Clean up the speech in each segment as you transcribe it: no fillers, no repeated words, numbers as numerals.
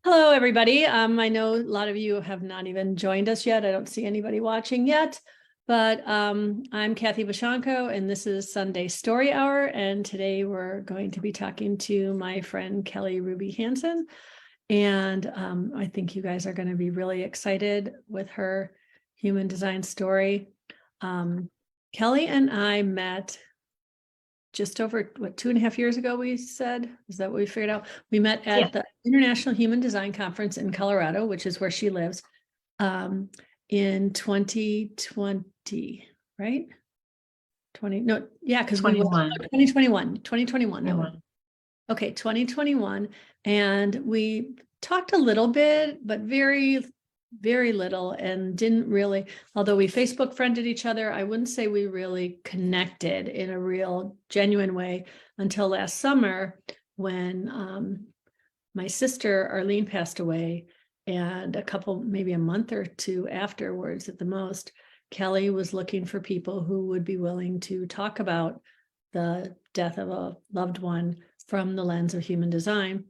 Hello, everybody. I know a lot of you have not even joined us yet. I don't see anybody watching yet, but I'm Kathy Bashanko, and this is Sunday Story Hour. And today we're going to be talking to my friend Kelly Ruby Hanson. And I think you guys are going to be really excited with her human design story. Kelly and I met just over 2.5 years ago, we said. Is that what we figured out? We met at the International Human Design Conference in Colorado, which is where she lives, in 2020, right? 2021. Okay, 2021. And we talked a little bit, but very little, and didn't really, although we Facebook friended each other, I wouldn't say we really connected in a real genuine way until last summer when my sister Arlene passed away, and maybe a month or two afterwards at the most, Kelly was looking for people who would be willing to talk about the death of a loved one from the lens of human design.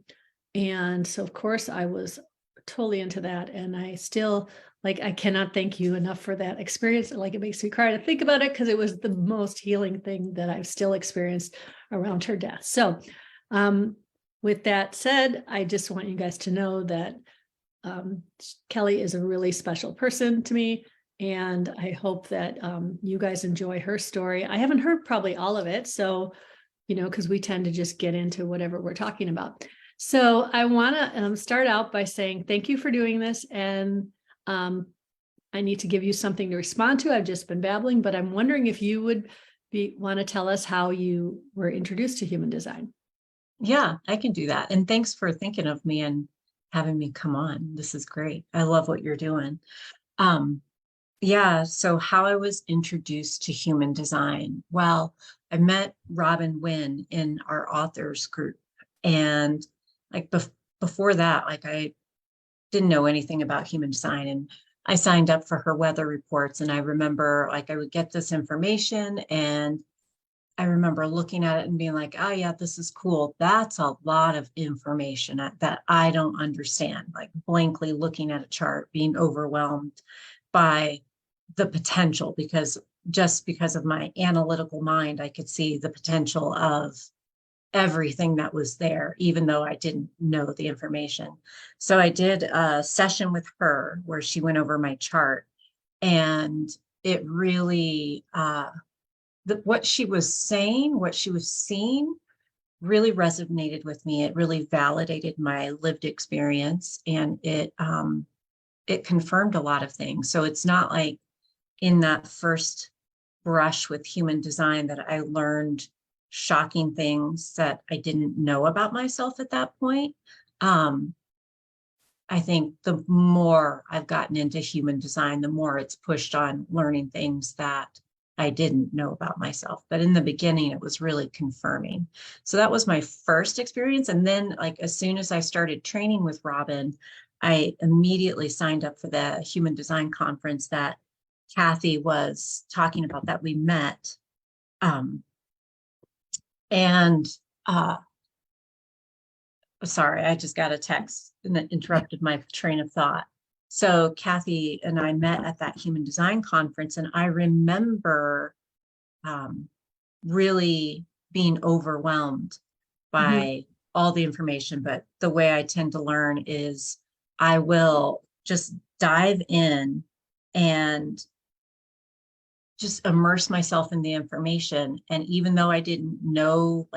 And so of course I was totally into that. And I still, I cannot thank you enough for that experience. It makes me cry to think about it, because it was the most healing thing that I've still experienced around her death. So with that said, I just want you guys to know that Kelly is a really special person to me. And I hope that you guys enjoy her story. I haven't heard probably all of it. So, because we tend to just get into whatever we're talking about. So I want to start out by saying thank you for doing this. And I need to give you something to respond to. I've just been babbling, but I'm wondering if you would want to tell us how you were introduced to human design. Yeah, I can do that. And thanks for thinking of me and having me come on. This is great. I love what you're doing. So how I was introduced to human design. Well, I met Robin Wynn in our authors group. And before that, I didn't know anything about human design, and I signed up for her weather reports. And I remember I would get this information, and I remember looking at it and being like, oh yeah, this is cool. That's a lot of information that I don't understand, blankly looking at a chart, being overwhelmed by the potential, because of my analytical mind, I could see the potential of everything that was there, even though I didn't know the information. So I did a session with her where she went over my chart, and it really, what she was saying, what she was seeing really resonated with me. It really validated my lived experience, and it confirmed a lot of things. So it's not like in that first brush with human design that I learned shocking things that I didn't know about myself at that point. I think the more I've gotten into human design, the more it's pushed on learning things that I didn't know about myself. But in the beginning, it was really confirming. So that was my first experience. And then as soon as I started training with Robin, I immediately signed up for the human design conference that Kathy was talking about, that we met. Sorry, I just got a text and that interrupted my train of thought. So Kathy and I met at that human design conference, and I remember really being overwhelmed by all the information. But the way I tend to learn is I will just dive in and just immerse myself in the information. And even though I didn't know,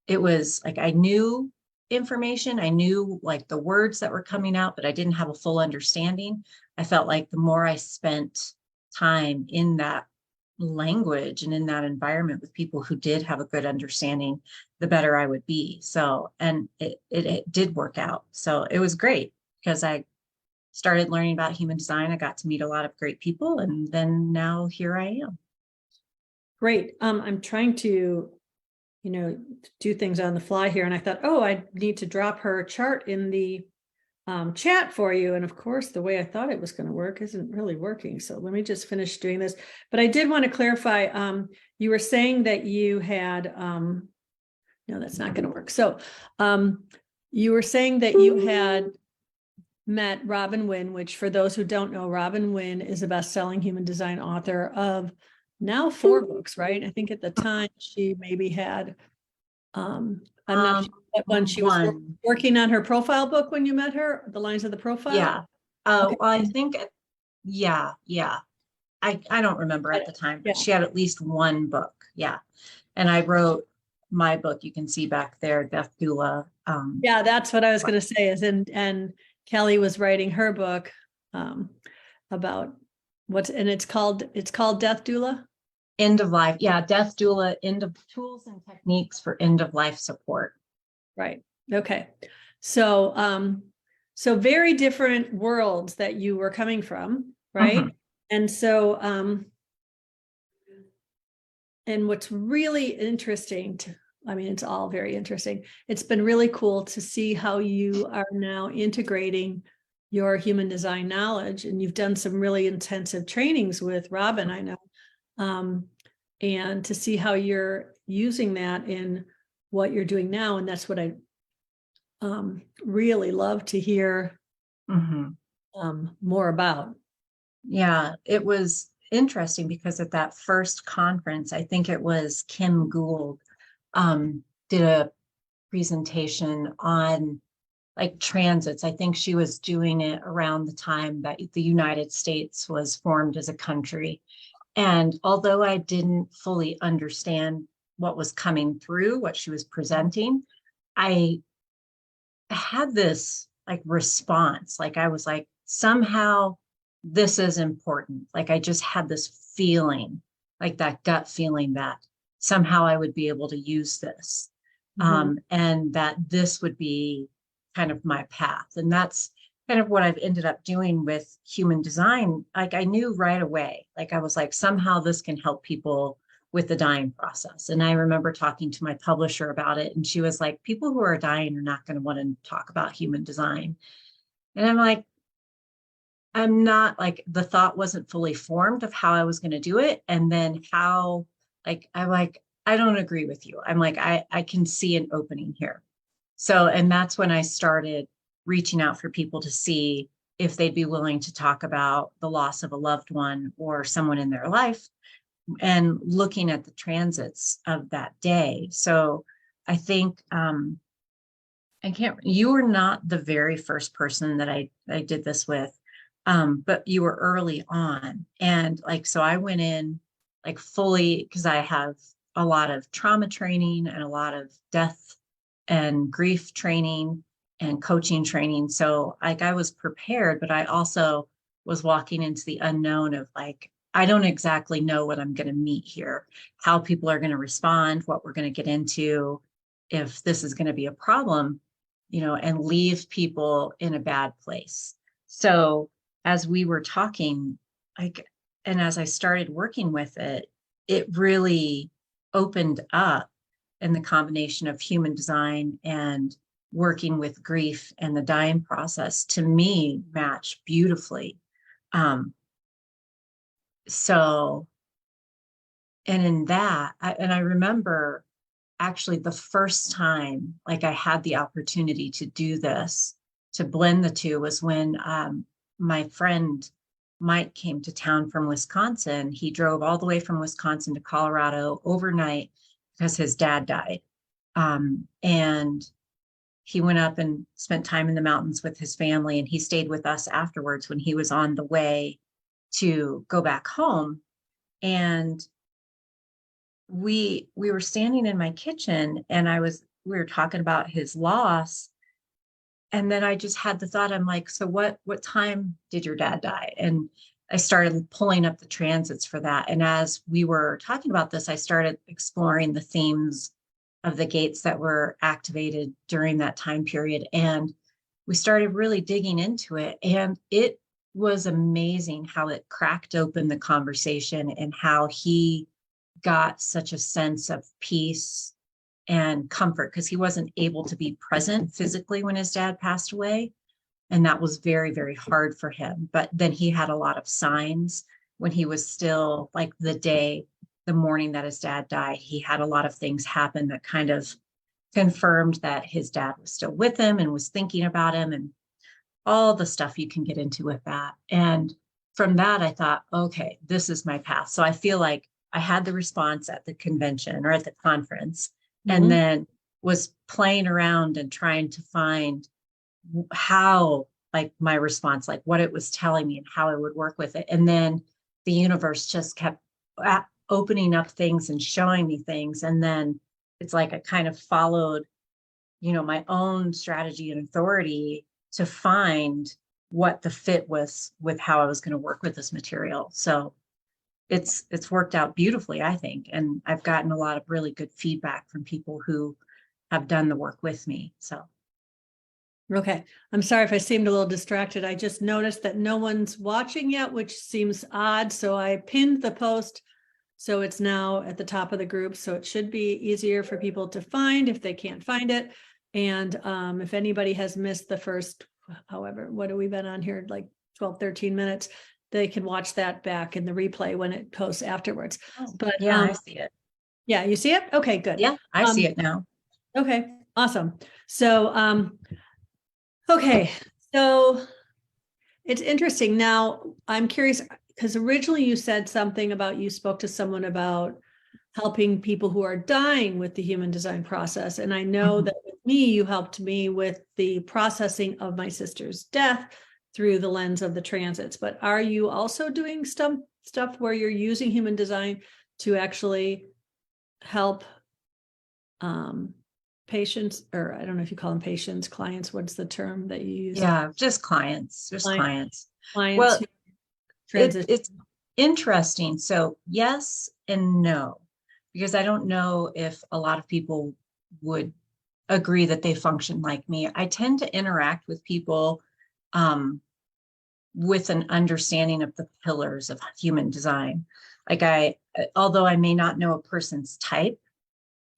it was I knew information, I knew the words that were coming out, but I didn't have a full understanding. I felt like the more I spent time in that language and in that environment with people who did have a good understanding, the better I would be. So, and it did work out. So it was great, because I started learning about human design. I got to meet a lot of great people, and then now here I am. Great. I'm trying to, do things on the fly here. And I thought, oh, I need to drop her chart in the chat for you. And of course, the way I thought it was going to work isn't really working. So let me just finish doing this. But I did want to clarify, you were saying that you had, no, that's not going to work. So you were saying that you had met Robin Wynn, which for those who don't know, Robin Wynn is a best-selling human design author of now 4 books, right? I think at the time she maybe had, I'm not sure what one she was working on her profile book when you met her, The Lines of the Profile. Yeah. Well, I think, yeah. I don't remember at the time, but she had at least 1 book. Yeah. And I wrote my book, you can see back there, Death Doula. Yeah, that's what I was going to say is, and Kelly was writing her book about and it's called Death Doula. End of life. Yeah. Death Doula, end of tools and techniques for end of life support. Right. Okay. So, so very different worlds that you were coming from, right? And so, and what's really interesting I mean, it's all very interesting. It's been really cool to see how you are now integrating your human design knowledge, and you've done some really intensive trainings with Robin, I know, and to see how you're using that in what you're doing now. And that's what I really love to hear more about. Yeah, it was interesting because at that first conference, I think it was Kim Gould, did a presentation on like transits. I think she was doing it around the time that the United States was formed as a country. And although I didn't fully understand what was coming through, what she was presenting, I had this like response. Like I was like, somehow this is important. Like I just had this feeling, like that gut feeling that somehow I would be able to use this, and that this would be kind of my path. And that's kind of what I've ended up doing with human design. Like I knew right away, like I was like, somehow this can help people with the dying process. And I remember talking to my publisher about it, and she was like, people who are dying are not going to want to talk about human design. And I'm like, I'm not, like, the thought wasn't fully formed of how I was going to do it. And then how, like, I'm like, I don't agree with you. I'm like, I can see an opening here. So, and that's when I started reaching out for people to see if they'd be willing to talk about the loss of a loved one or someone in their life, and looking at the transits of that day. So I think, you were not the very first person that I did this with. But you were early on. And like, so I went in like fully, because I have a lot of trauma training and a lot of death and grief training and coaching training. So like I was prepared, but I also was walking into the unknown of like, I don't exactly know what I'm going to meet here, how people are going to respond, what we're going to get into, if this is going to be a problem, and leave people in a bad place. So as we were talking, and as I started working with it, it really opened up, and the combination of human design and working with grief and the dying process, to me, match beautifully. So, and in that, I remember actually the first time, like I had the opportunity to do this, to blend the two, was when my friend Mike came to town from Wisconsin. He drove all the way from Wisconsin to Colorado overnight because his dad died. And he went up and spent time in the mountains with his family, and he stayed with us afterwards when he was on the way to go back home. And we were standing in my kitchen, and we were talking about his loss. And then I just had the thought, I'm like, so what time did your dad die? And I started pulling up the transits for that. And as we were talking about this, I started exploring the themes of the gates that were activated during that time period. And we started really digging into it. And it was amazing how it cracked open the conversation, and how he got such a sense of peace and comfort, because he wasn't able to be present physically when his dad passed away. And that was very, very hard for him. But then he had a lot of signs when he was still, like the morning that his dad died, he had a lot of things happen that kind of confirmed that his dad was still with him and was thinking about him, and all the stuff you can get into with that. And from that, I thought, okay, this is my path. So I feel like I had the response at the convention or at the conference, and then was playing around and trying to find how, like, my response, like what it was telling me and how I would work with it. And then the universe just kept opening up things and showing me things. And then it's like I kind of followed, my own strategy and authority to find what the fit was with how I was going to work with this material. So it's worked out beautifully, I think. And I've gotten a lot of really good feedback from people who have done the work with me. So. Okay. I'm sorry if I seemed a little distracted. I just noticed that no one's watching yet, which seems odd. So I pinned the post. So it's now at the top of the group. So it should be easier for people to find if they can't find it. And if anybody has missed the first, however, what have we been on here, like 12, 13 minutes, they can watch that back in the replay when it posts afterwards. But yeah, I see it. Yeah, you see it? Okay, good. Yeah, I see it now. Okay, awesome. So, okay, so it's interesting. Now, I'm curious, because originally you said something about you spoke to someone about helping people who are dying with the human design process. And I know that with me, you helped me with the processing of my sister's death through the lens of the transits. But are you also doing stuff where you're using human design to actually help patients, or I don't know if you call them patients, clients, what's the term that you use? Yeah, just clients, clients. Well, it's interesting. So yes and no, because I don't know if a lot of people would agree that they function like me. I tend to interact with people with an understanding of the pillars of human design. Like although I may not know a person's type,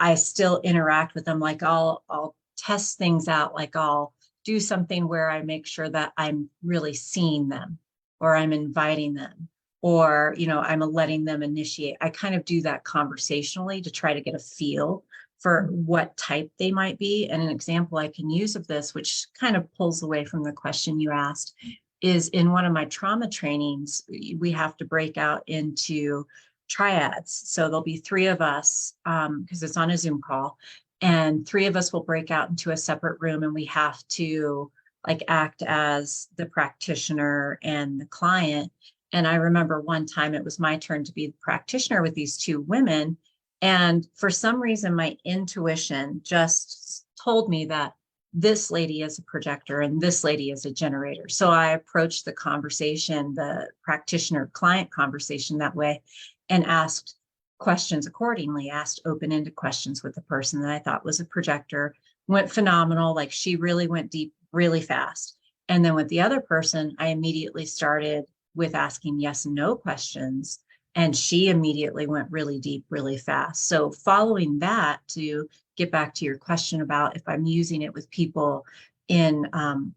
I still interact with them. Like I'll test things out. Like I'll do something where I make sure that I'm really seeing them, or I'm inviting them, or, I'm letting them initiate. I kind of do that conversationally to try to get a feel for what type they might be. And an example I can use of this, which kind of pulls away from the question you asked, is in one of my trauma trainings, we have to break out into triads. So there'll be three of us, because it's on a Zoom call, and three of us will break out into a separate room, and we have to like act as the practitioner and the client. And I remember one time it was my turn to be the practitioner with these two women. And for some reason, my intuition just told me that this lady is a projector and this lady is a generator. So I approached the conversation, the practitioner client conversation, that way, and asked questions accordingly, asked open-ended questions with the person that I thought was a projector. Went phenomenal. Like she really went deep really fast. And then with the other person, I immediately started with asking yes and no questions. And she immediately went really deep, really fast. So following that, to get back to your question about if I'm using it with people in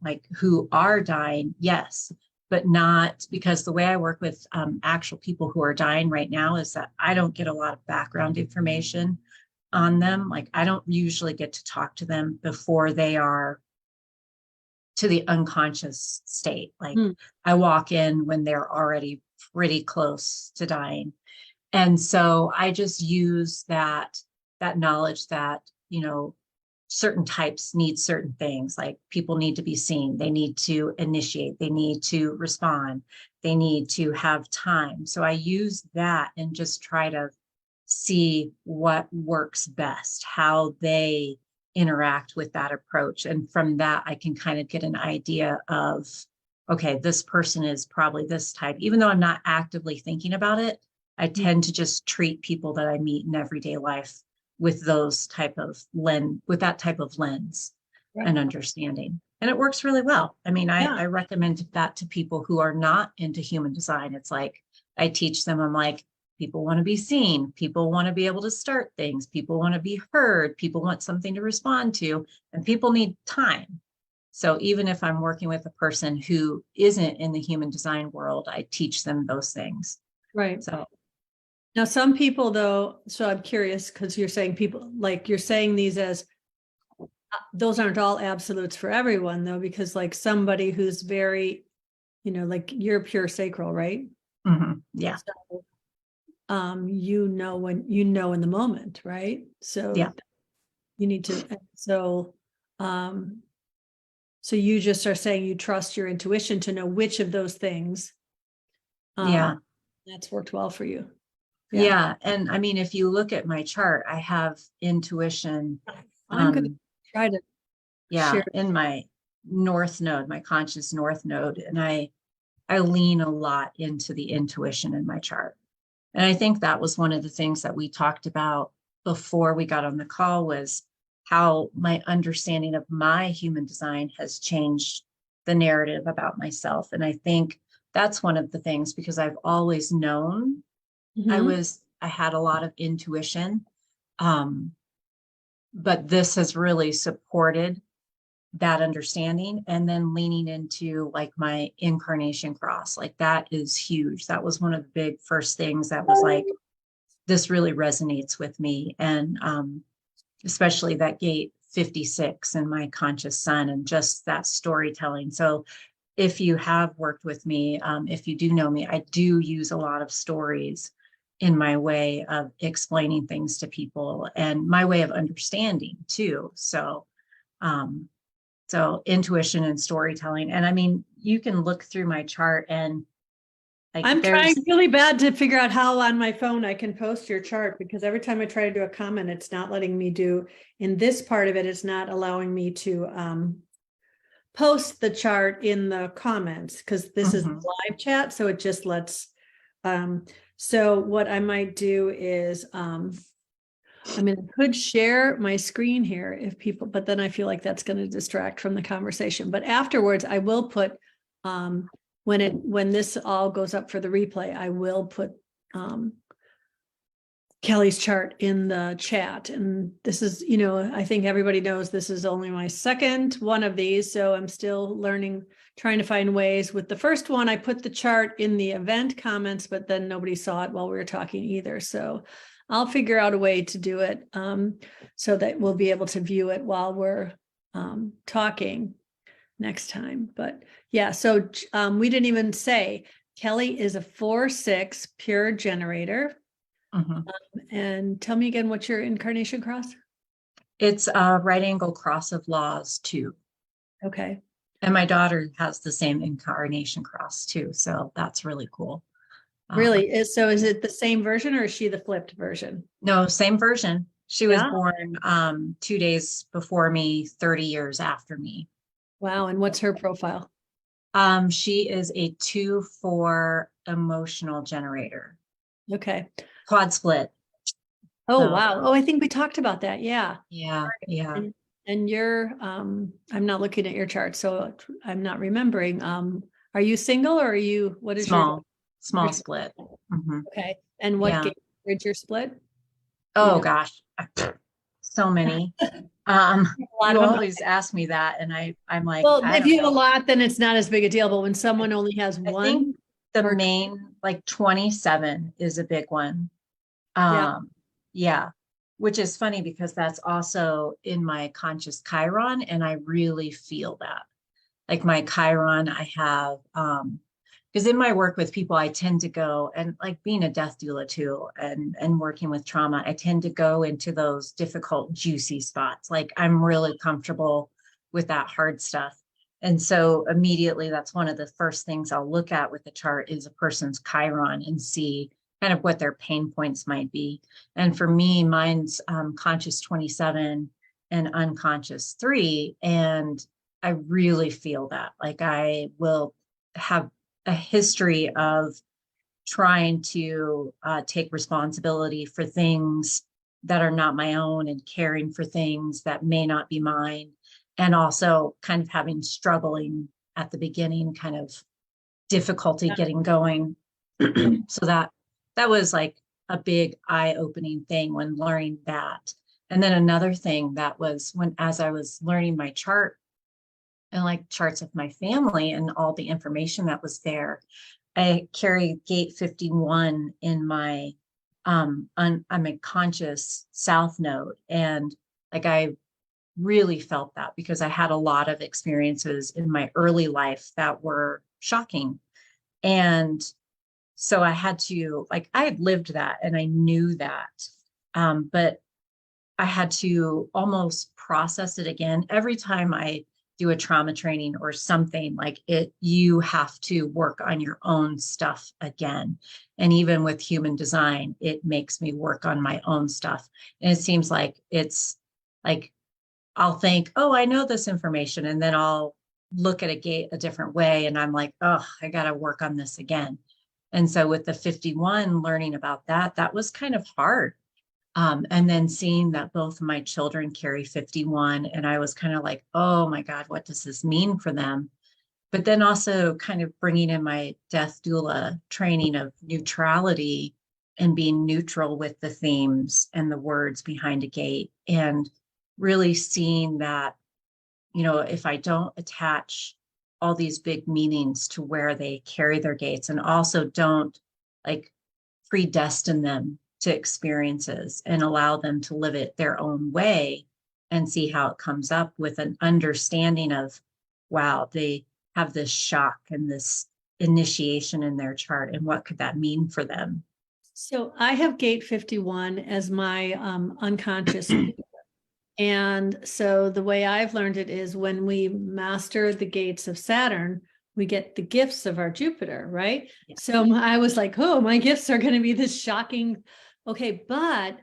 like who are dying, yes, but not, because the way I work with actual people who are dying right now is that I don't get a lot of background information on them. Like I don't usually get to talk to them before they are to the unconscious state. Like I walk in when they're already pretty close to dying. And so I just use that knowledge that, certain types need certain things. Like people need to be seen, they need to initiate, they need to respond, they need to have time. So I use that and just try to see what works best, how they interact with that approach. And from that, I can kind of get an idea of, okay, this person is probably this type. Even though I'm not actively thinking about it, I tend to just treat people that I meet in everyday life with those type of lens, with that type of lens and understanding. And it works really well. I mean, I recommend that to people who are not into human design. It's like, I teach them, I'm like, people want to be seen. People want to be able to start things. People want to be heard. People want something to respond to, and people need time. So even if I'm working with a person who isn't in the human design world, I teach them those things. Right. So now some people though, so I'm curious, because you're saying people, like you're saying these as those aren't all absolutes for everyone though, because like somebody who's very, like you're pure sacral, right? Yeah. So, when in the moment, right? So Yeah. you need to, um, so you just are saying you trust your intuition to know which of those things, Yeah. that's worked well for you. Yeah. Yeah. And I mean, if you look at my chart, I have intuition, I'm going to try to share. in my north node, my conscious north node. And I lean a lot into the intuition in my chart. And I think that was one of the things that we talked about before we got on the call, was how my understanding of my human design has changed the narrative about myself. And I think that's one of the things, because I've always known Mhm. I had a lot of intuition. But this has really supported that understanding, and then leaning into like my incarnation cross, like that is huge. That was one of the big first things that was like, this really resonates with me. And especially that gate 56 and my conscious sun, and just that storytelling. So if you have worked with me, if you do know me, I do use a lot of stories in my way of explaining things to people, and my way of understanding too. So intuition and storytelling. And I mean, you can look through my chart, and like I'm trying there's, really bad to figure out how on my phone I can post your chart, because every time I try to do a comment, it's not letting me do, in this part of it, it's not allowing me to post the chart in the comments, because this is live chat. So it just lets, so what I might do is, I mean, I could share my screen here if people, but then I feel like that's going to distract from the conversation. But afterwards, I will put, when this all goes up for the replay, I will put Kelly's chart in the chat. And this is, I think everybody knows this is only my second one of these. So I'm still learning, trying to find ways. With the first one, I put the chart in the event comments, but then nobody saw it while we were talking either. So I'll figure out a way to do it, so that we'll be able to view it while we're talking next time. But yeah, so we didn't even say Kelly is a 4/6 pure generator. And tell me again, what's your incarnation cross? it's a right angle cross of laws too. Okay. And my daughter has the same incarnation cross too. So that's really cool. Really? Is it the same version, or is she the flipped version? No, same version. She was Yeah. born 2 days before me, 30 years after me. Wow. And what's her profile? She is a 2/4 emotional generator, Okay. quad split. Oh, So wow. Oh, I think we talked about that. Yeah. yeah, yeah. And you're, I'm not looking at your chart, so I'm not remembering. Are you single, or what is your Small split. okay. And what Yeah. gate did your split? Oh gosh, so many. Um, A lot you of them. always ask me that, and I'm like, Well, I if don't you have a know. lot, then it's not as big a deal. But when someone only has I think one, the or main, like 27 is a big one. yeah, Yeah, which is funny because that's also in my conscious Chiron, and I really feel that. Like my Chiron, I have, because in my work with people, I tend to go, and like being a death doula too, and working with trauma, I tend to go into those difficult, juicy spots. Like I'm really comfortable with that hard stuff. And so immediately that's one of the first things I'll look at with the chart is a person's Chiron, and see kind of what their pain points might be. And for me, mine's conscious 27 and unconscious 3. And I really feel that. Like I will have a history of trying to take responsibility for things that are not my own, and caring for things that may not be mine. And also kind of having struggling at the beginning, kind of difficulty getting going. So that was like a big eye-opening thing when learning that. And then another thing that was as I was learning my chart, and like charts of my family and all the information that was there, I carry gate 51 in my I'm a conscious south node. And like really felt that because I had a lot of experiences in my early life that were shocking. And so I had to, like, I had lived that and I knew that. But I had to almost process it again. Every time I do a trauma training or something like it, you have to work on your own stuff again. And even with human design, it makes me work on my own stuff. And it seems like it's like, I'll think, oh, I know this information. And then I'll look at a gate a different way. And I'm like, oh, I got to work on this again. And so with the 51, learning about that, that was kind of hard. And then seeing that both of my children carry 51, and I was kind of like, oh my God, what does this mean for them? But then also kind of bringing in my death doula training of neutrality and being neutral with the themes and the words behind a gate, and really seeing that, you know, if I don't attach all these big meanings to where they carry their gates, and also don't like predestine them to experiences and allow them to live it their own way and see how it comes up with an understanding of, wow, they have this shock and this initiation in their chart, and what could that mean for them? So I have gate 51 as my unconscious. And so the way I've learned it is when we master the gates of Saturn, we get the gifts of our Jupiter, right? Yeah. So I was like, oh, my gifts are going to be this shocking. Okay, but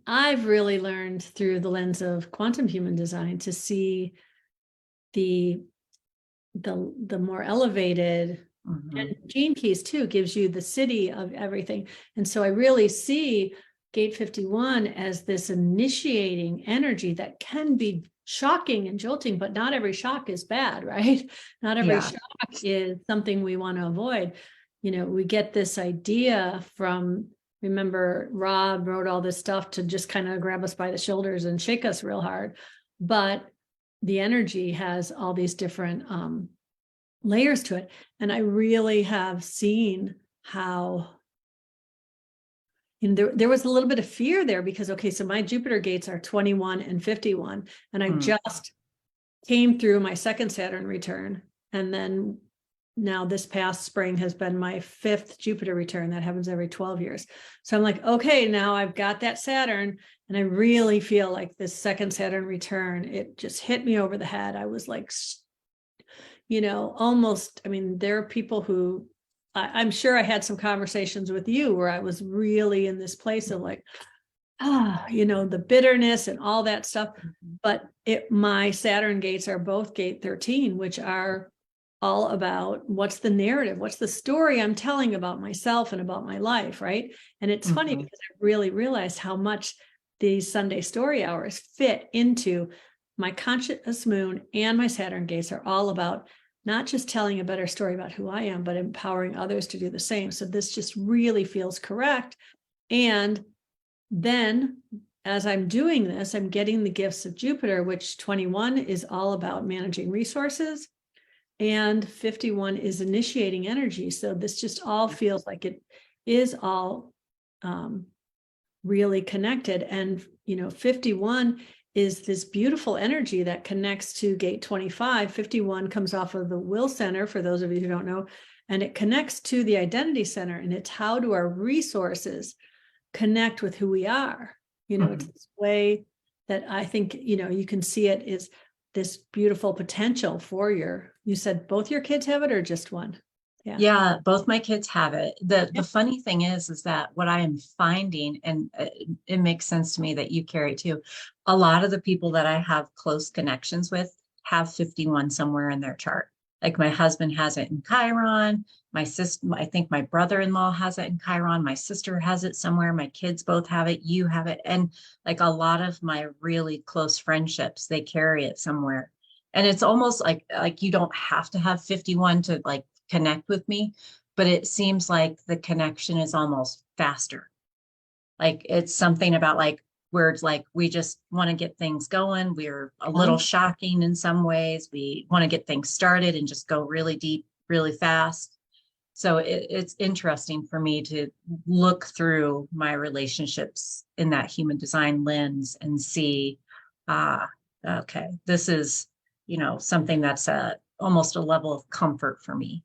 I've really learned through the lens of quantum human design to see the more elevated, and Gene Keys too gives you the city of everything. And so I really see gate 51 as this initiating energy that can be shocking and jolting, but not every shock is bad, right? Not every shock is something we want to avoid. You know, we get this idea from, remember, Rob wrote all this stuff to just kind of grab us by the shoulders and shake us real hard. But the energy has all these different layers to it. And I really have seen how, you know, there was a little bit of fear there because, okay, so my Jupiter gates are 21 and 51, and I just came through my second Saturn return. And then now this past spring has been my 5th Jupiter return. That happens every 12 years. So I'm like, okay, now I've got that Saturn, and I really feel like this second Saturn return, it just hit me over the head. I was like, you know, almost, I mean, there are people who, I'm sure I had some conversations with you where I was really in this place of like, you know, the bitterness and all that stuff. But my Saturn gates are both gate 13, which are all about what's the narrative, what's the story I'm telling about myself and about my life, right? And it's funny because I really realized how much these Sunday story hours fit into my conscious moon, and my Saturn gates are all about not just telling a better story about who I am, but empowering others to do the same. So this just really feels correct. And then as I'm doing this, I'm getting the gifts of Jupiter, which 21 is all about managing resources, and 51 is initiating energy. So this just all feels like it is all really connected. And, you know, 51 is this beautiful energy that connects to gate 25. 51 comes off of the will center, for those of you who don't know, and it connects to the identity center. And it's how do our resources connect with who we are? You know, it's this way that I think, you know, you can see it is this beautiful potential for you said both your kids have it or just one? Yeah, both my kids have it. The funny thing is that what I am finding, and it makes sense to me that you carry it too, a lot of the people that I have close connections with have 51 somewhere in their chart. Like my husband has it in Chiron, my sister, I think my brother-in-law has it in Chiron, my sister has it somewhere, my kids both have it, you have it. And like a lot of my really close friendships, they carry it somewhere. And it's almost like you don't have to have 51 to like connect with me, but it seems like the connection is almost faster. Like it's something about like words like we just want to get things going. We're a little shocking in some ways. We want to get things started and just go really deep, really fast. So it's interesting for me to look through my relationships in that human design lens and see okay, this is, something that's almost a level of comfort for me.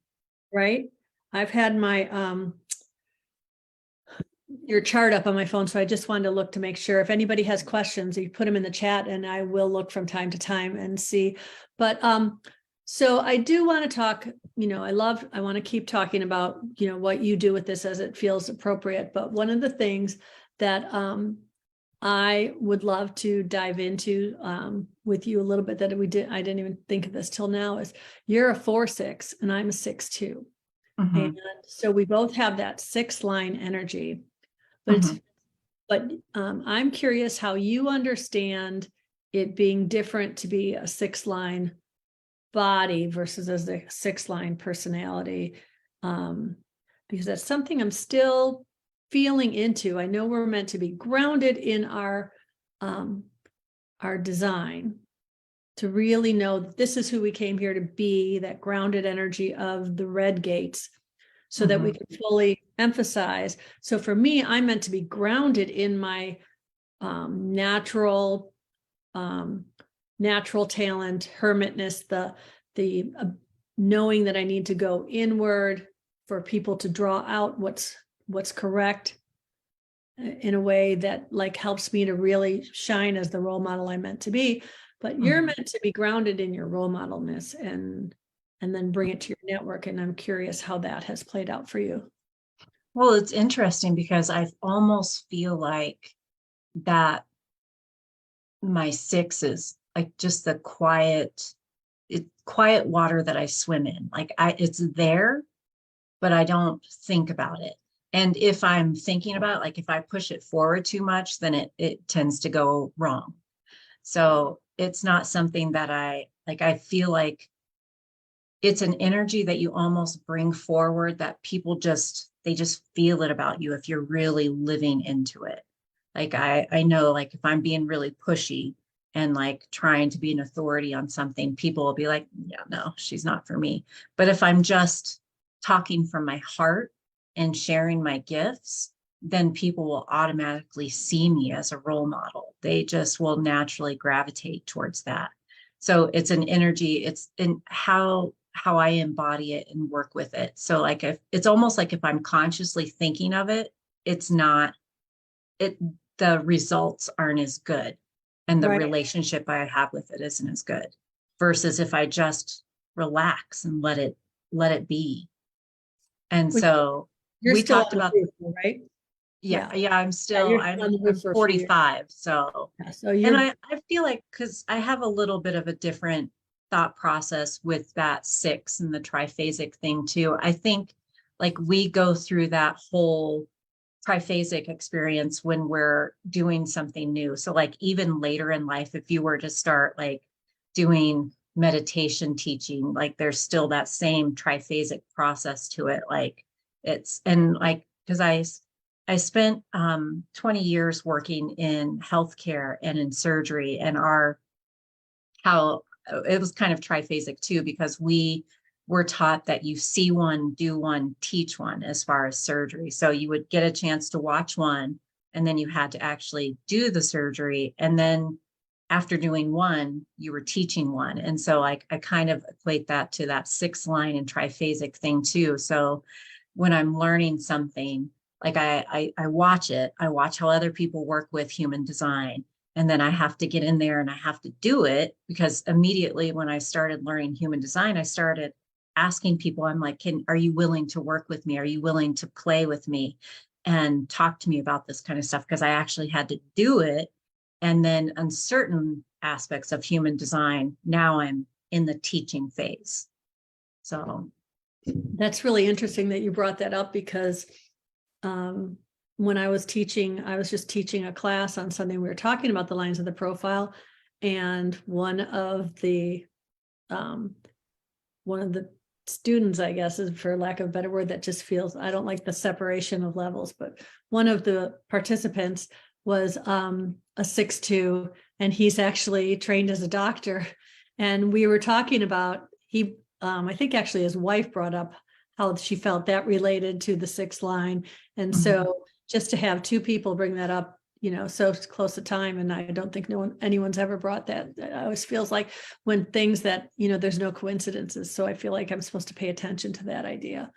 Right. I've had your chart up on my phone, so I just wanted to look to make sure if anybody has questions, you put them in the chat and I will look from time to time and see. But so I do want to talk, I want to keep talking about, what you do with this as it feels appropriate. But one of the things that I would love to dive into with you a little bit that I didn't even think of this till now is you're a 4-6 and I'm a 6-2. Mm-hmm. And so we both have that 6-line energy. But I'm curious how you understand it being different to be a 6-line body versus as a 6-line personality, because that's something I'm still feeling into. I know we're meant to be grounded in our design, to really know that this is who we came here to be, that grounded energy of the red gates, so that we can fully emphasize. So for me, I'm meant to be grounded in my natural talent, hermitness, the knowing that I need to go inward for people to draw out what's correct in a way that like helps me to really shine as the role model I'm meant to be. But you're meant to be grounded in your role modelness and then bring it to your network. And I'm curious how that has played out for you. Well, it's interesting because I almost feel like that my 6 is like just the quiet water that I swim in. Like it's there, but I don't think about it. And if I'm thinking about it, like if I push it forward too much, then it tends to go wrong. So it's not something that I feel like it's an energy that you almost bring forward that people they just feel it about you if you're really living into it. Like I know, like if I'm being really pushy and like trying to be an authority on something, people will be like, yeah, no, she's not for me. But if I'm just talking from my heart and sharing my gifts, then people will automatically see me as a role model. They just will naturally gravitate towards that. So it's an energy, it's in how I embody it and work with it. So like it's almost like if I'm consciously thinking of it, the results aren't as good. And the relationship I have with it isn't as good versus if I just relax and let it be. And so we talked about, right? yeah, I'm 45. So, and I feel like, cause I have a little bit of a different thought process with that 6 and the triphasic thing too. I think like we go through that whole triphasic experience when we're doing something new. So like even later in life, if you were to start like doing meditation teaching, like there's still that same triphasic process to it. Like and like, cause I spent 20 years working in healthcare and in surgery, and how it was kind of triphasic too, because we were taught that you see one, do one, teach one as far as surgery. So you would get a chance to watch one, and then you had to actually do the surgery. And then after doing one, you were teaching one. And so I kind of equate that to that 6-line and triphasic thing too. So when I'm learning something, like I watch it, I watch how other people work with human design. And then I have to get in there and I have to do it, because immediately when I started learning human design, I started asking people, I'm like, are you willing to work with me? Are you willing to play with me and talk to me about this kind of stuff? Because I actually had to do it. And then on certain aspects of human design, now I'm in the teaching phase. So that's really interesting that you brought that up, because when I was just teaching a class on Sunday. We were talking about the lines of the profile, and one of the students, I guess, is, for lack of a better word, that just feels, I don't like the separation of levels, but one of the participants was a 6-2, and he's actually trained as a doctor. And we were talking about, I think actually his wife brought up how she felt that related to the 6th line. And so just to have 2 people bring that up so close to time. And I don't think anyone's ever brought that. It always feels like when things that, there's no coincidences. So I feel like I'm supposed to pay attention to that idea.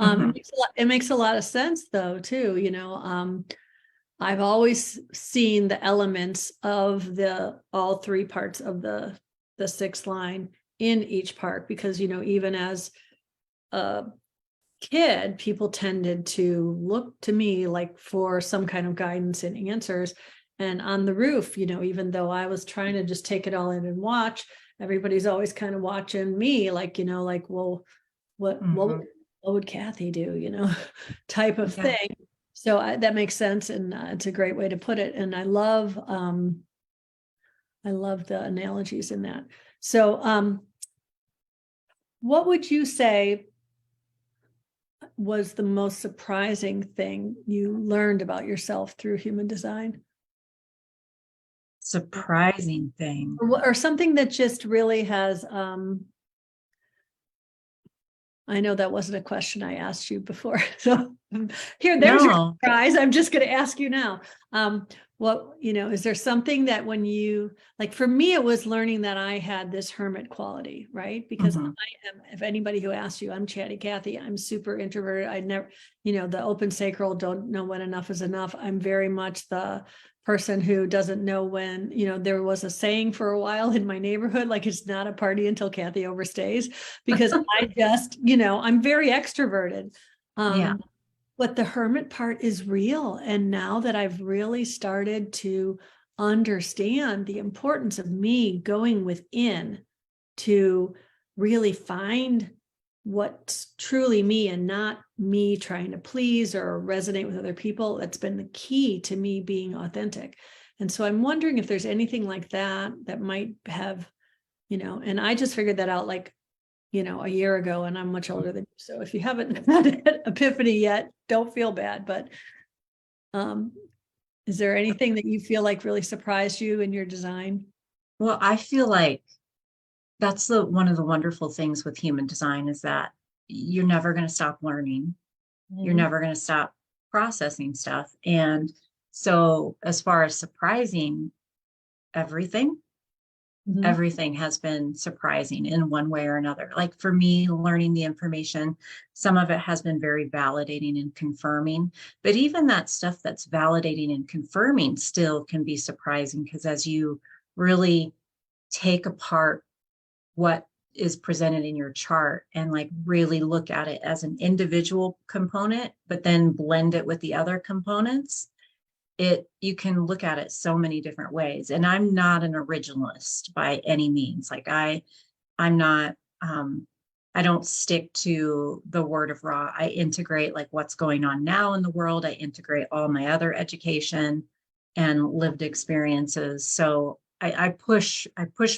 It makes a lot of sense though, too. I've always seen the elements of all three parts of the sixth line in each part, because, even as a kid, people tended to look to me like for some kind of guidance and answers. And on the roof, even though I was trying to just take it all in and watch, everybody's always kind of watching me like, well, what would Kathy do, type of thing. So that makes sense. And it's a great way to put it. And I love the analogies in that. So what would you say was the most surprising thing you learned about yourself through human design? Surprising thing. Or something that just really has, I know that wasn't a question I asked you before. So there's your surprise. I'm just going to ask you now. Is there something that when you, like for me, it was learning that I had this hermit quality, right? Because I am, if anybody who asks you, I'm Chatty Cathy, I'm super introverted. I never, the open sacral, don't know when enough is enough. I'm very much the person who doesn't know when, there was a saying for a while in my neighborhood, like it's not a party until Kathy overstays, because I just, I'm very extroverted. But the hermit part is real. And now that I've really started to understand the importance of me going within to really find what's truly me and not me trying to please or resonate with other people, that's been the key to me being authentic. And so I'm wondering if there's anything like that might have, and I just figured that out like, a year ago, and I'm much older than you. So if you haven't had an epiphany yet, don't feel bad. But is there anything that you feel like really surprised you in your design? Well, I feel like that's one of the wonderful things with human design is that you're never going to stop learning. You're never going to stop processing stuff. And so as far as surprising, everything has been surprising in one way or another. Like for me, learning the information, some of it has been very validating and confirming, but even that stuff that's validating and confirming still can be surprising, because as you really take apart what is presented in your chart and like really look at it as an individual component, but then blend it with the other components, you can look at it so many different ways. And I'm not an originalist by any means. Like I'm not, I don't stick to the word of raw. I integrate like what's going on now in the world. I integrate all my other education and lived experiences. So I push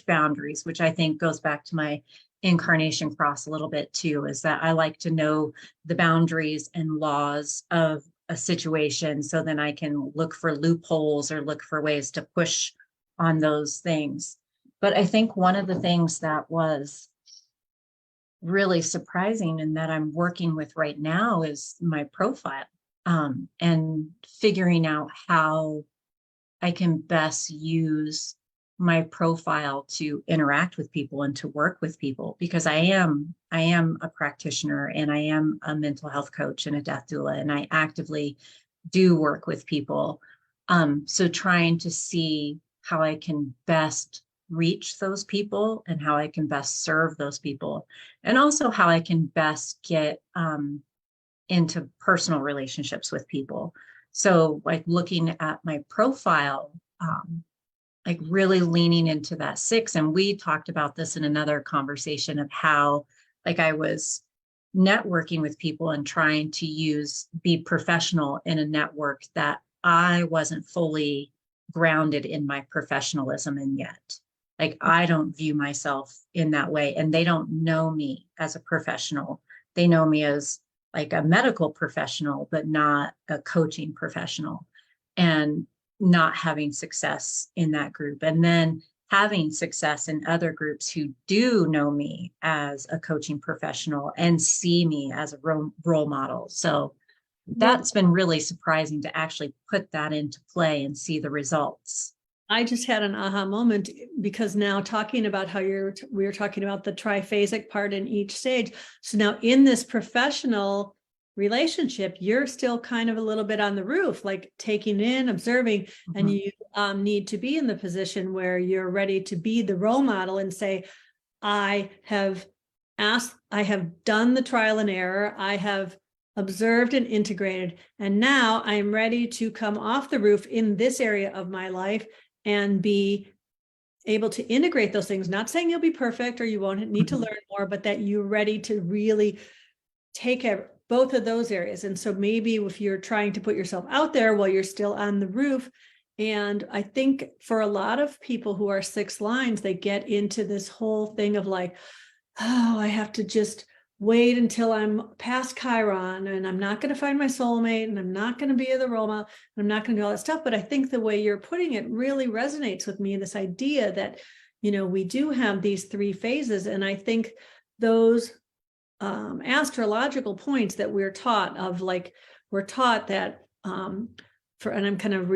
boundaries, which I think goes back to my incarnation cross a little bit too, is that I like to know the boundaries and laws of a situation, so then I can look for loopholes or look for ways to push on those things. But I think one of the things that was really surprising and that I'm working with right now is my profile, and figuring out how I can best use my profile to interact with people and to work with people, because I am a practitioner and I am a mental health coach and a death doula, and I actively do work with people. So trying to see how I can best reach those people and how I can best serve those people, and also how I can best get into personal relationships with people. So like looking at my profile, like really leaning into that 6. And we talked about this in another conversation of how like I was networking with people and trying to be professional in a network that I wasn't fully grounded in my professionalism in yet. Like I don't view myself in that way, and they don't know me as a professional. They know me as like a medical professional, but not a coaching professional. And not having success in that group, and then having success in other groups who do know me as a coaching professional and see me as a role model. So that's been really surprising to actually put that into play and see the results. I just had an aha moment because now talking about how we were talking about the triphasic part in each stage. So now in this professional relationship, you're still kind of a little bit on the roof, like taking in, observing, and you need to be in the position where you're ready to be the role model and say, I have done the trial and error. I have observed and integrated, and now I'm ready to come off the roof in this area of my life and be able to integrate those things. Not saying you'll be perfect or you won't need to learn more, but that you're ready to really take both of those areas. And so maybe if you're trying to put yourself out there while you're still on the roof, and I think for a lot of people who are sixth lines, they get into this whole thing of like, oh, I have to just wait until I'm past Chiron and I'm not going to find my soulmate and I'm not going to be the role model and I'm not going to do all that stuff. But I think the way you're putting it really resonates with me, this idea that, we do have these three phases. And I think those astrological points that we're taught of, like, we're taught that and I'm kind of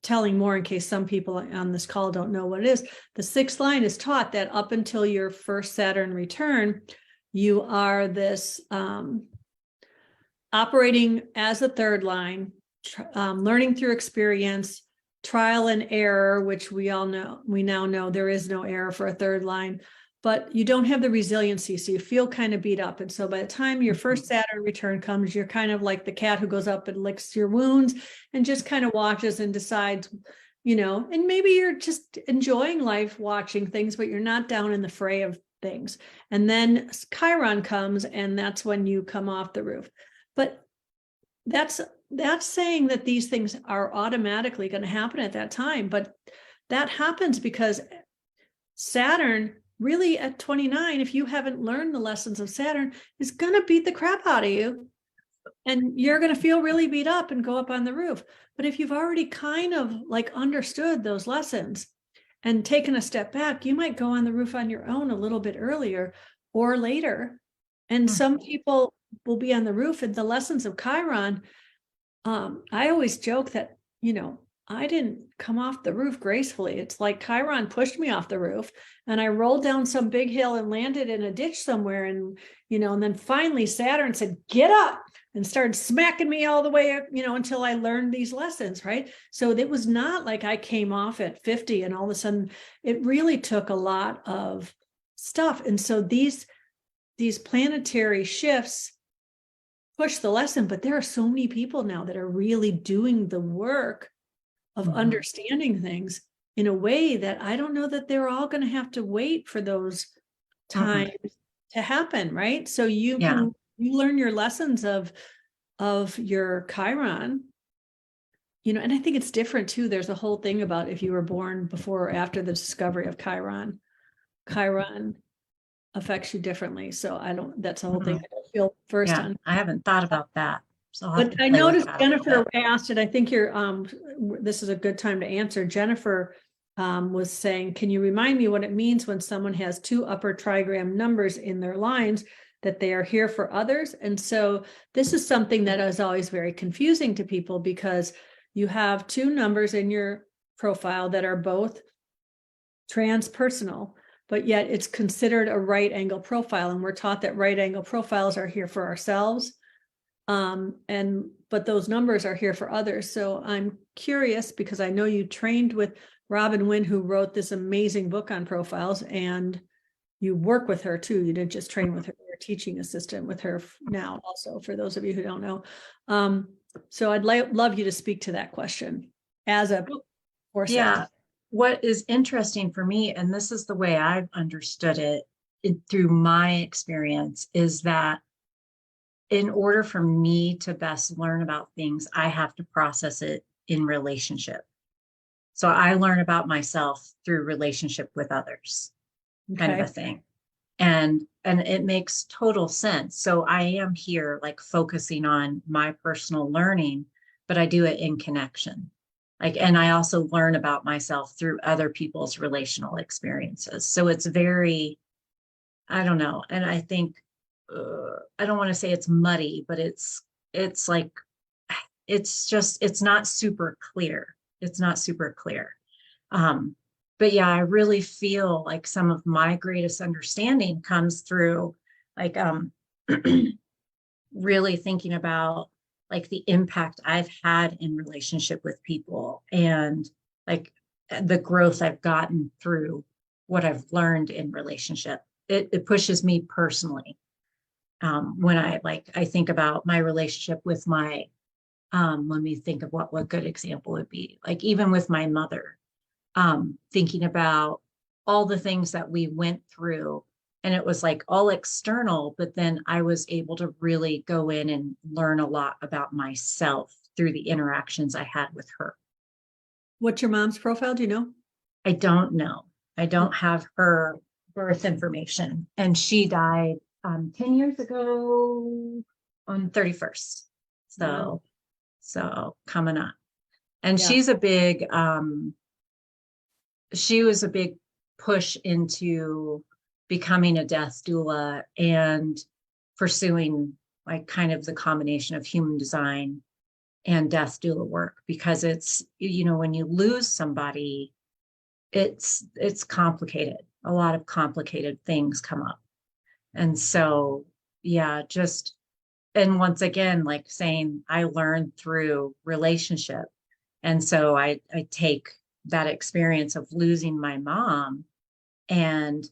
telling more in case some people on this call don't know what it is. The sixth line is taught that up until your first Saturn return, you are this operating as a third line, learning through experience, trial and error, which we now know there is no error for a third line, but you don't have the resiliency. So you feel kind of beat up. And so by the time your first Saturn return comes, you're kind of like the cat who goes up and licks your wounds and just kind of watches and decides, and maybe you're just enjoying life, watching things, but you're not down in the fray of things. And then Chiron comes, and that's when you come off the roof. But that's saying that these things are automatically going to happen at that time. But that happens because Saturn, really at 29, if you haven't learned the lessons of Saturn, is going to beat the crap out of you. And you're going to feel really beat up and go up on the roof. But if you've already kind of like understood those lessons and taken a step back, you might go on the roof on your own a little bit earlier or later. And some people will be on the roof, and the lessons of Chiron. I always joke that, I didn't come off the roof gracefully. It's like Chiron pushed me off the roof and I rolled down some big hill and landed in a ditch somewhere. And, and then finally Saturn said, get up, and started smacking me all the way up, until I learned these lessons. Right. So it was not like I came off at 50 and all of a sudden it really took a lot of stuff. And so these planetary shifts push the lesson, but there are so many people now that are really doing the work of understanding things in a way that I don't know that they're all going to have to wait for those times to happen, right? So you learn your lessons of your Chiron, and I think it's different too. There's a whole thing about if you were born before or after the discovery of Chiron affects you differently. So that's the whole thing. I don't feel first on. I haven't thought about that. So but I noticed Jennifer asked, and I think this is a good time to answer. Jennifer was saying, can you remind me what it means when someone has two upper trigram numbers in their lines, that they are here for others? And so this is something that is always very confusing to people, because you have two numbers in your profile that are both transpersonal, but yet it's considered a right angle profile. And we're taught that right angle profiles are here for ourselves. But those numbers are here for others. So I'm curious, because I know you trained with Robin Wynn, who wrote this amazing book on profiles, and you work with her too. You didn't just train with her, you're a teaching assistant with her now also, for those of you who don't know. So I'd love you to speak to that question as a course. Yeah. What is interesting for me, and this is the way I've understood it through my experience, is that in order for me to best learn about things, I have to process it in relationship. So I learn about myself through relationship with others, kind of a thing. And it makes total sense. So I am here like focusing on my personal learning, but I do it in connection. And I also learn about myself through other people's relational experiences. So it's very, I don't know. And I think, I don't want to say it's muddy, but it's it's like, it's not super clear. It's not super clear. But yeah, I really feel like some of my greatest understanding comes through like really thinking about like the impact I've had in relationship with people, and like the growth I've gotten through what I've learned in relationship. It pushes me personally. When I think about my relationship with my, let me think of what good example would be. Like even with my mother, thinking about all the things that we went through, and it was like all external, but then I was able to really go in and learn a lot about myself through the interactions I had with her. What's your mom's profile? Do you know? I don't know. I don't have her birth information, and she died 10 years ago on 31st. So, Wow. so coming up. And Yeah. she was a big push into becoming a death doula and pursuing like kind of the combination of human design and death doula work, because it's, when you lose somebody, it's complicated. A lot of complicated things come up. And so, yeah, and once again, like saying I learned through relationship. And so I take that experience of losing my mom and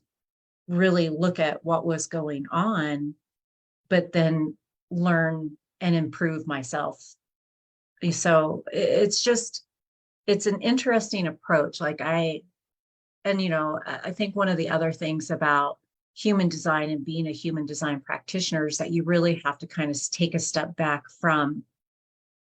really look at what was going on, but then learn and improve myself. So it's an interesting approach. I think one of the other things about human design and being a human design practitioner is that you really have to kind of take a step back from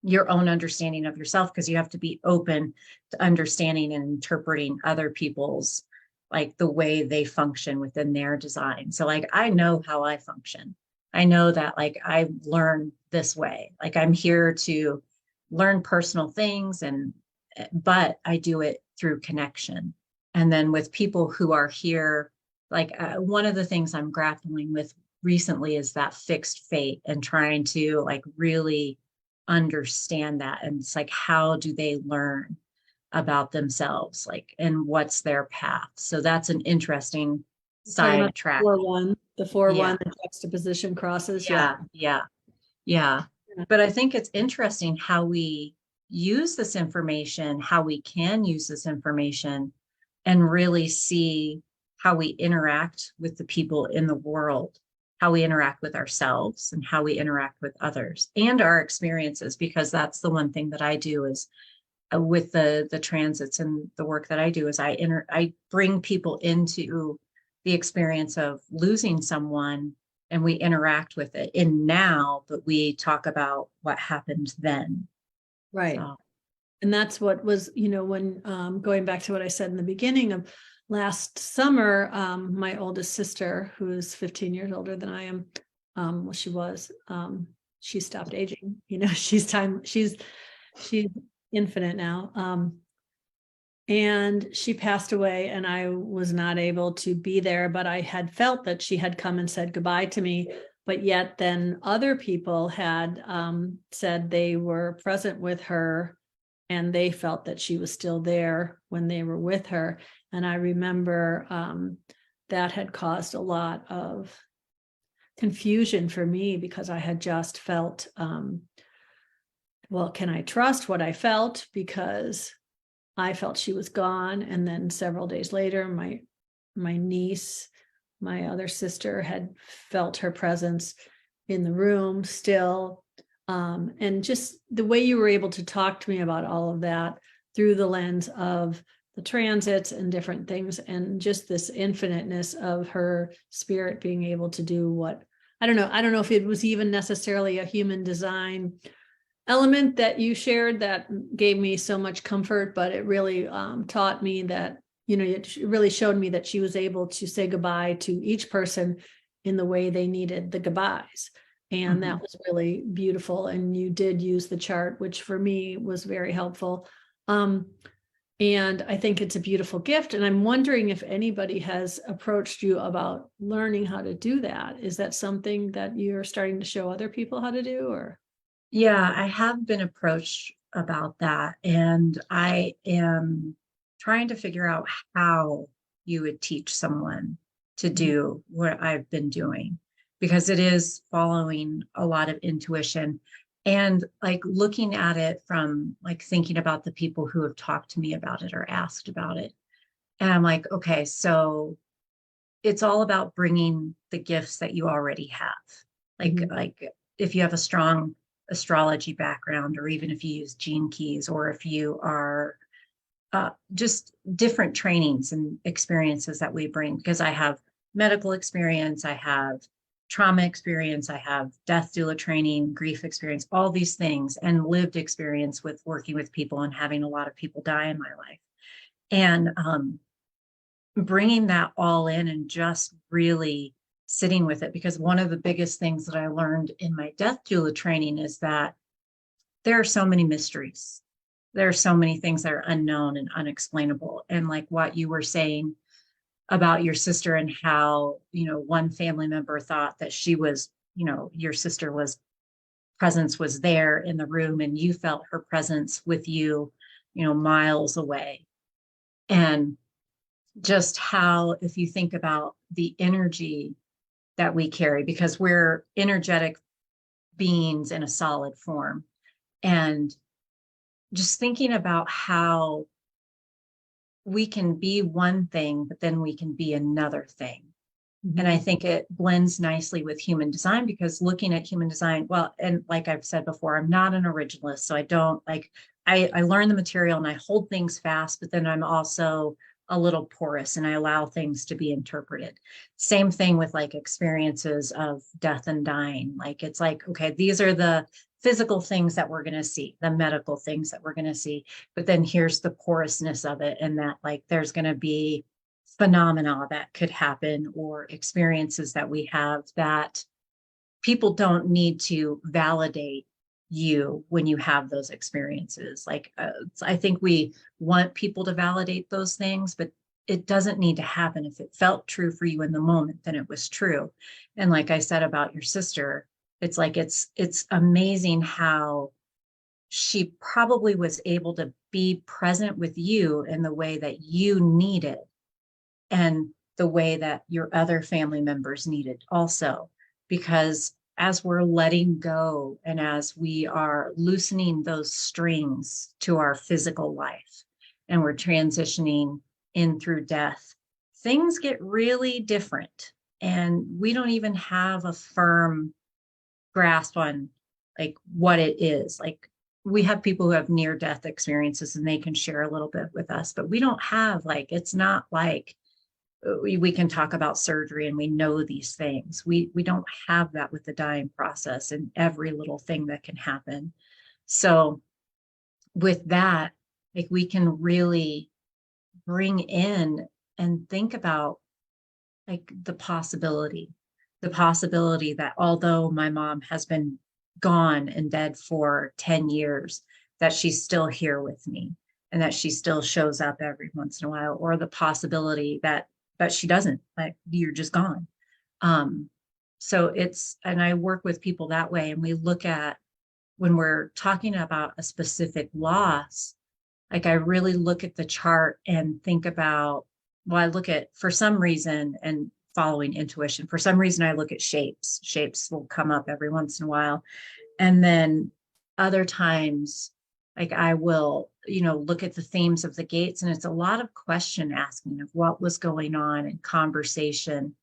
your own understanding of yourself, because you have to be open to understanding and interpreting other people's, like the way they function within their design. So like, I know how I function. I know that like I learn this way, like I'm here to learn personal things, but I do it through connection. And then with people who are here, like one of the things I'm grappling with recently is that fixed fate, and trying to like really understand that. And it's like, how do they learn about themselves, like, and what's their path? So that's an interesting Talking about side track. the 4-1, Yeah, the juxtaposition crosses. Yeah. yeah. But I think it's interesting how we use this information, how we can use this information, and really see how we interact with the people in the world, how we interact with ourselves, and how we interact with others and our experiences. Because that's the one thing that I do is with the transits and the work that I do is I bring people into the experience of losing someone, and we interact with it in now, but we talk about what happened then. Right. So, And that's what was, when going back to what I said in the beginning of last summer, my oldest sister, who's 15 years older than I am, well, she stopped aging, she's infinite now. And she passed away, and I was not able to be there, but I had felt that she had come and said goodbye to me. But yet then other people had said they were present with her, and they felt that she was still there when they were with her. And I remember that had caused a lot of confusion for me, because I had just felt, well, can I trust what I felt? Because I felt she was gone. And then several days later, my niece, my other sister, had felt her presence in the room still. And just the way you were able to talk to me about all of that through the lens of the transits and different things, and just this infiniteness of her spirit being able to do what, I don't know if it was even necessarily a human design element that you shared that gave me so much comfort, but it really taught me that, it really showed me that she was able to say goodbye to each person in the way they needed the goodbyes. And that was really beautiful. And you did use the chart, which for me was very helpful. And I think it's a beautiful gift. And I'm wondering if anybody has approached you about learning how to do that. Is that something that you're starting to show other people how to do, or? Yeah, I have been approached about that, and I am trying to figure out how you would teach someone to Mhm. do what I've been doing, because it is following a lot of intuition and like looking at it from like thinking about the people who have talked to me about it or asked about it. And I'm like, okay, so it's all about bringing the gifts that you already have. Mhm. Like if you have a strong astrology background, or even if you use gene keys, or if you are just different trainings and experiences that we bring, because I have medical experience, I have trauma experience, I have death doula training, grief experience, all these things, and lived experience with working with people and having a lot of people die in my life. And bringing that all in and just really sitting with it, because one of the biggest things that I learned in my death doula training is that there are so many mysteries. There are so many things that are unknown and unexplainable. And like what you were saying about your sister, and how, one family member thought that she was, your sister was presence was there in the room, and you felt her presence with you, miles away. And just how, if you think about the energy that we carry, because we're energetic beings in a solid form, and just thinking about how we can be one thing, but then we can be another thing. And I Mhm. think it blends nicely with human design, because looking at human design, well, and like I've said before, I'm not an originalist. So I don't like, I learn the material and I hold things fast, but then I'm also a little porous and I allow things to be interpreted. Same thing with like experiences of death and dying. Like it's like, okay, these are the physical things that we're going to see, the medical things that we're going to see. But then here's the porousness of it, and that like there's going to be phenomena that could happen, or experiences that we have, that people don't need to validate you when you have those experiences. Like I think we want people to validate those things, but it doesn't need to happen. If it felt true for you in the moment, then it was true. And like I said about your sister, it's like it's amazing how she probably was able to be present with you in the way that you needed, and the way that your other family members needed also. Because as we're letting go, and as we are loosening those strings to our physical life, and we're transitioning in through death, things get really different. And we don't even have a firm grasp on like what it is. Like we have people who have near death experiences and they can share a little bit with us, but we don't have like, it's not like we can talk about surgery and we know these things. We don't have that with the dying process and every little thing that can happen. So with that, like we can really bring in and think about like the possibility that although my mom has been gone and dead for 10 years, that she's still here with me, and that she still shows up every once in a while, or the possibility that she doesn't, like you're just gone. um so it's, and I work with people that way, and we look at, when we're talking about a specific loss, like I really look at the chart and think about, well, I look at, for some reason, and following intuition, for some reason, I look at shapes. Shapes will come up every once in a while. And then other times, like I will, look at the themes of the gates, and it's a lot of question asking of what was going on in conversation.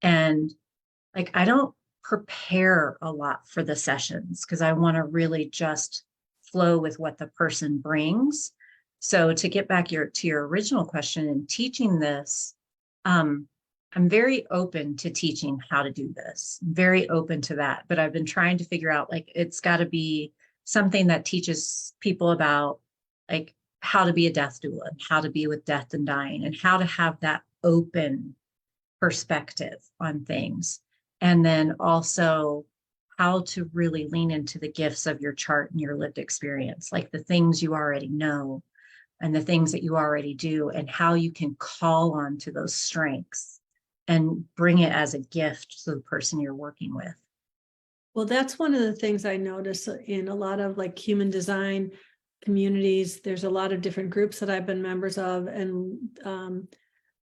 And like I don't prepare a lot for the sessions, because I want to really just flow with what the person brings. So to get back to your original question, in teaching this, um, I'm very open to teaching how to do this. I'm very open to that. But I've been trying to figure out, like, it's got to be something that teaches people about like how to be a death doula, and how to be with death and dying, and how to have that open perspective on things. And then also how to really lean into the gifts of your chart and your lived experience, like the things you already know and the things that you already do, and how you can call on to those strengths and bring it as a gift to the person you're working with. Well, that's one of the things I notice in a lot of like human design communities. There's a lot of different groups that I've been members of, and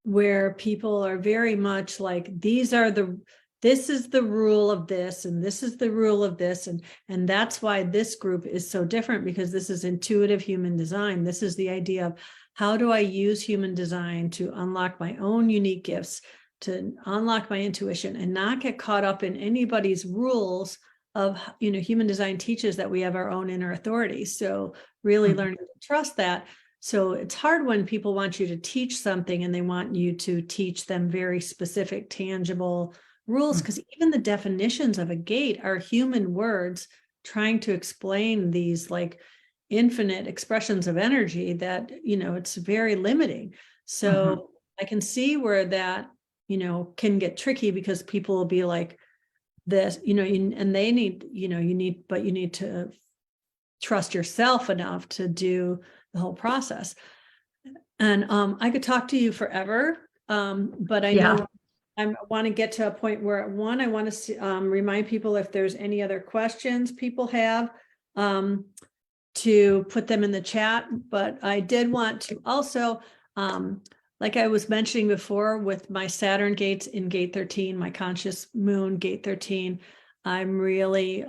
where people are very much like, this is the rule of this, and this is the rule of this, and that's why this group is so different, because this is intuitive human design. This is the idea of, how do I use human design to unlock my own unique gifts, to unlock my intuition, and not get caught up in anybody's rules of, human design teaches that we have our own inner authority. So really learning to trust that. So it's hard when people want you to teach something and they want you to teach them very specific, tangible rules, because even the definitions of a gate are human words trying to explain these like infinite expressions of energy that, it's very limiting. So I can see where that, can get tricky, because people will be like this, and they need, you need to trust yourself enough to do the whole process. And I could talk to you forever, but I know I want to get to a point where, I want to remind people, if there's any other questions people have, to put them in the chat. But I did want to also, like I was mentioning before, with my Saturn gates in gate 13, my conscious moon gate 13, I'm really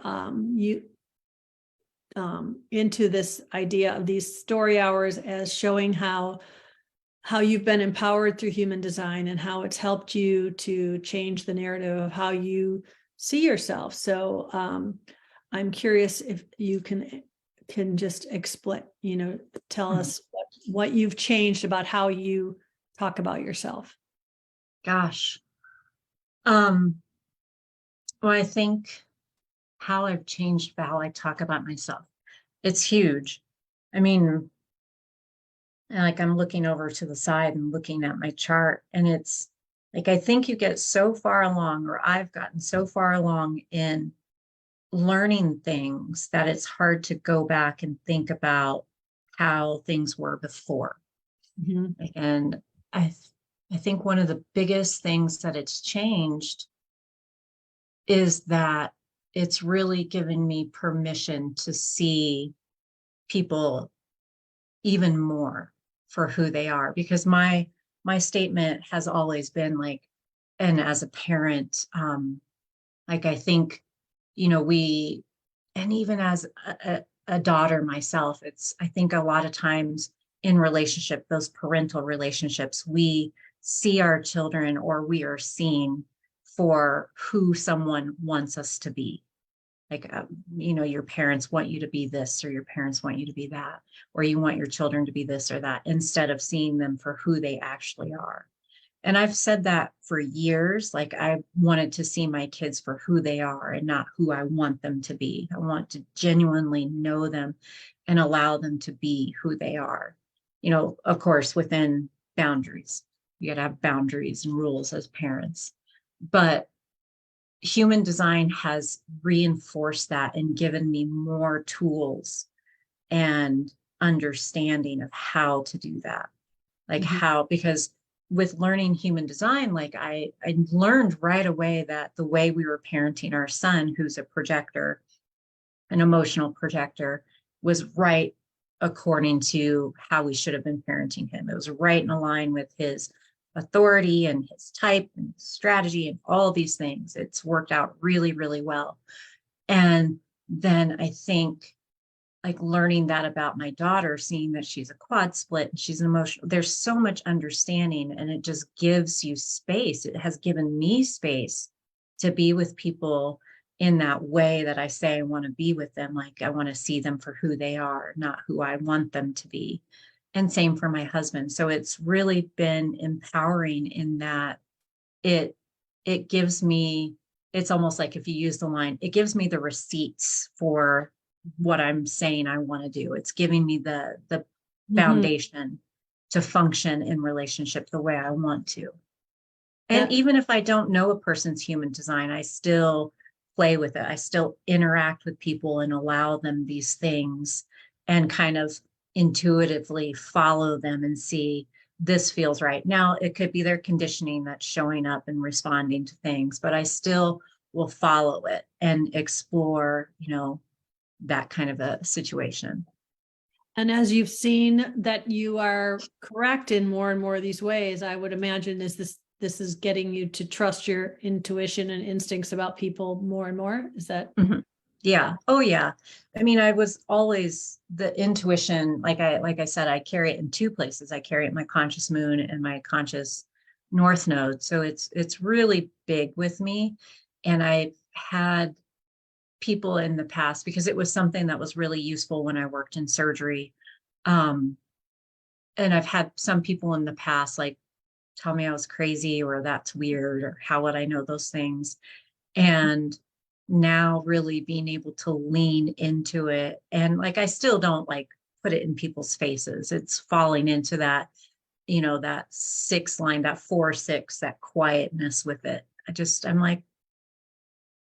into this idea of these story hours as showing how you've been empowered through human design, and how it's helped you to change the narrative of how you see yourself. So I'm curious if you can just explain, tell us what you've changed about how you talk about yourself. Gosh. Well, I think how I've changed how I talk about myself, it's huge. I mean, like, I'm looking over to the side and looking at my chart, and it's like, I think you get so far along, or I've gotten so far along in learning things, that it's hard to go back and think about how things were before. And I think one of the biggest things that it's changed is that it's really given me permission to see people even more for who they are, because my statement has always been like, and as a parent, like, I think, we, and even as a daughter myself, I think a lot of times in relationship, those parental relationships, we see our children, or we are seen for who someone wants us to be. Like, your parents want you to be this, or your parents want you to be that, or you want your children to be this or that, instead of seeing them for who they actually are. And I've said that for years. Like, I wanted to see my kids for who they are and not who I want them to be. I want to genuinely know them and allow them to be who they are. Of course, within boundaries. You got to have boundaries and rules as parents. But human design has reinforced that and given me more tools and understanding of how to do that. Like, how, because with learning human design, like, I learned right away that the way we were parenting our son, who's a projector, an emotional projector, was right according to how we should have been parenting him. It was right in line with his authority and his type and strategy and all these things. It's worked out really, really well. And then I think, like, learning that about my daughter, seeing that she's a quad split and she's an emotional, there's so much understanding, and it just gives you space. It has given me space to be with people in that way that I say I want to be with them. Like, I want to see them for who they are, not who I want them to be. And same for my husband. So it's really been empowering in that it gives me, it's almost like, if you use the line, it gives me the receipts for what I'm saying I want to do. It's giving me the foundation to function in relationship the way I want to. And even if I don't know a person's human design, I still play with it. I still interact with people and allow them these things, and kind of intuitively follow them and see, this feels right. Now, it could be their conditioning that's showing up and responding to things, but I still will follow it and explore, that kind of a situation. And as you've seen that you are correct in more and more of these ways, I would imagine this is getting you to trust your intuition and instincts about people more and more. Is that? Mhm. Yeah. Oh yeah. I mean, I was always the intuition, like I said, I carry it in two places. I carry it in my conscious moon and my conscious north node. So it's really big with me. And I've had people in the past, because it was something that was really useful when I worked in surgery. And I've had some people in the past like tell me I was crazy or that's weird or how would I know those things. And now really being able to lean into it, and like I still don't like put it in people's faces. It's falling into that, that 6 line, that 4-6, that quietness with it. I'm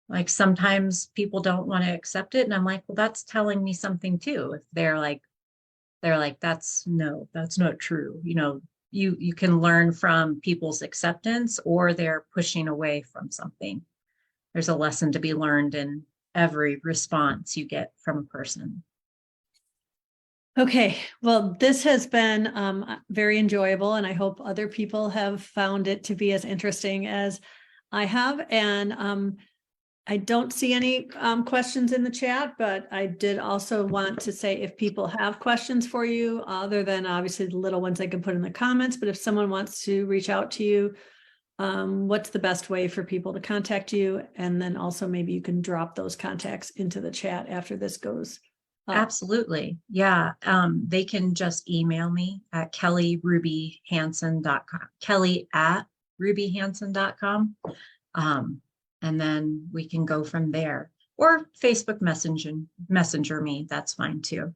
like sometimes people don't want to accept it, and I'm like, well, that's telling me something too. If they're like that's not true. You can learn from people's acceptance, or they're pushing away from something. There's a lesson to be learned in every response you get from a person. Okay, well, this has been very enjoyable, and I hope other people have found it to be as interesting as I have. And I don't see any questions in the chat, but I did also want to say if people have questions for you, other than obviously the little ones they can put in the comments, but if someone wants to reach out to you, what's the best way for people to contact you? And then also maybe you can drop those contacts into the chat after this goes up. Absolutely. Yeah. They can just email me at kellyrubyhanson.com, kelly@rubyhanson.com. And then we can go from there, or Facebook messenger me. That's fine too.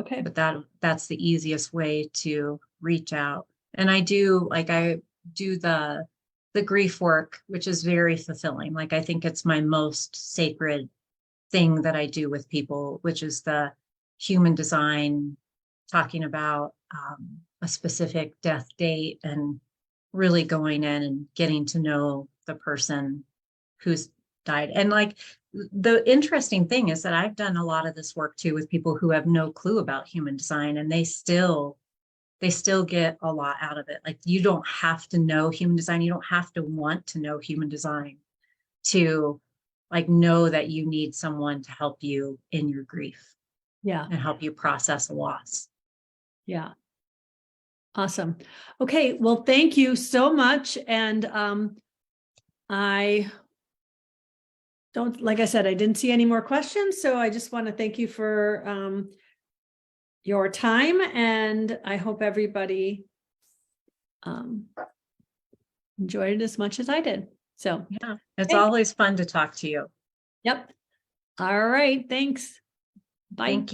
Okay. But that's the easiest way to reach out. And I do the grief work, which is very fulfilling. Like, I think it's my most sacred thing that I do with people, which is the human design, talking about a specific death date and really going in and getting to know the person who's died. And like, the interesting thing is that I've done a lot of this work too with people who have no clue about human design, and they still get a lot out of it. Like, you don't have to know human design. You don't have to want to know human design to like know that you need someone to help you in your grief. Yeah. And help you process a loss. Yeah. Awesome. Okay. Well, thank you so much. And I don't, like I said, I didn't see any more questions. So I just want to thank you for your time, and I hope everybody enjoyed it as much as I did. So yeah, it's always fun to talk to you. Yep. All right. Thanks. Bye. Thank you.